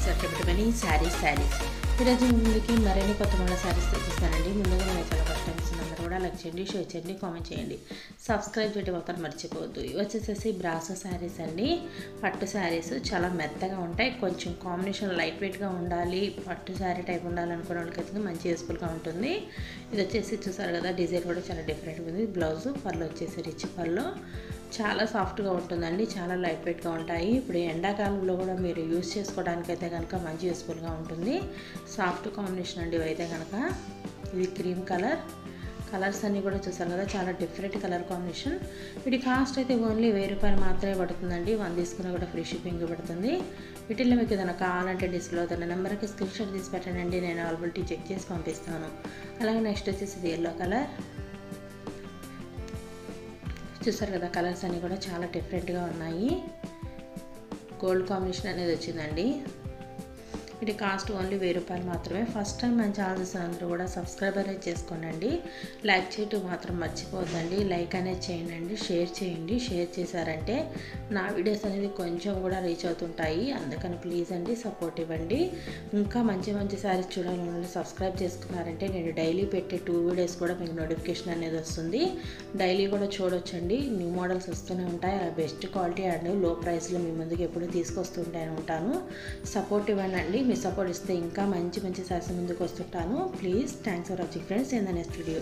Certificate saris ఈరోజు ముందుకి మరిన్ని కొత్త మళ్ళీ శారీస్ తెచ్చిస్తానండి. ముందుగా నేను చాలా ఫస్ట్ టైం అందరూ కూడా లైక్ చేయండి, షేర్ చేయండి, కామెంట్ చేయండి, సబ్స్క్రైబ్ చేయడం మాత్రం మర్చిపోవద్దు. ఇవి వచ్చేసేసి బ్రాసో శారీస్ అండి. పట్టు శారీస్ చాలా మెత్తగా ఉంటాయి, కొంచెం కాంబినేషన్ లైట్ వెయిట్గా ఉండాలి, పట్టు శారీ టైప్ ఉండాలనుకునే వాళ్ళకైతే మంచి యూస్ఫుల్గా ఉంటుంది. ఇది వచ్చేసి చూసారు కదా, డిజైన్ కూడా చాలా డిఫరెంట్గా ఉంది. బ్లౌజ్ పళ్ళు వచ్చేసి రిచ్ పళ్ళు, చాలా సాఫ్ట్గా ఉంటుందండి, చాలా లైట్ వెయిట్గా ఉంటాయి. ఇప్పుడు ఎండాకాలంలో కూడా మీరు యూజ్ చేసుకోవడానికి అయితే కనుక మంచి యూస్ఫుల్గా ఉంటుంది. సాఫ్ట్ కాంబినేషన్ అండి ఇవైతే కనుక. ఇది క్రీమ్ కలర్స్ అన్నీ కూడా చూసారు కదా, చాలా డిఫరెంట్ కలర్ కాంబినేషన్. వీటి కాస్ట్ అయితే ఓన్లీ 1000 రూపాయలు మాత్రమే పడుతుందండి. 1 తీసుకున్నా కూడా ఫ్రీ షిప్పింగ్ పడుతుంది. వీటిల్లో మీకు ఏదైనా కావాలంటే డిస్ప్లే అవుతున్న నెంబర్కి స్క్రీన్ షాట్ తీసి పెట్టండి, నేను అవైలబిలిటీ చెక్ చేసి పంపిస్తాను. అలాగే నెక్స్ట్ వచ్చేసి ఇది ఎల్లో కలర్. చూసారు కదా, కలర్స్ అన్నీ కూడా చాలా డిఫరెంట్గా ఉన్నాయి. గోల్డ్ కాంబినేషన్ అనేది వచ్చిందండి. వీటి కాస్ట్ ఓన్లీ 1000 రూపాయలు మాత్రమే. ఫస్ట్ టైం మన ఛానల్ అందరూ కూడా సబ్స్క్రైబ్ అనేది చేసుకోండి, లైక్ చేయటం మాత్రం మర్చిపోద్దండి. లైక్ అనేది చేయండి, షేర్ చేయండి. షేర్ చేశారంటే నా వీడియోస్ అనేది కొంచెం కూడా రీచ్ అవుతుంటాయి, అందుకని ప్లీజ్ అండి సపోర్ట్ ఇవ్వండి. ఇంకా మంచి మంచి శారీస్ చూడాలని సబ్స్క్రైబ్ చేసుకున్నారంటే నేను డైలీ పెట్టే 2 వీడియోస్ కూడా మీకు నోటిఫికేషన్ అనేది వస్తుంది. డైలీ కూడా చూడొచ్చండి, న్యూ మోడల్స్ వస్తూనే ఉంటాయి. అలా బెస్ట్ క్వాలిటీ అండ్ లో ప్రైస్లో మీ ముందుకు ఎప్పుడు తీసుకొస్తుంటాను ఉంటాను. సపోర్ట్ ఇవ్వండి, మీ సపోర్ట్ ఇస్తే ఇంకా మంచి శారీస్ ముందుకు వస్తుంటాను. Please, thanks for watching friends in the next video.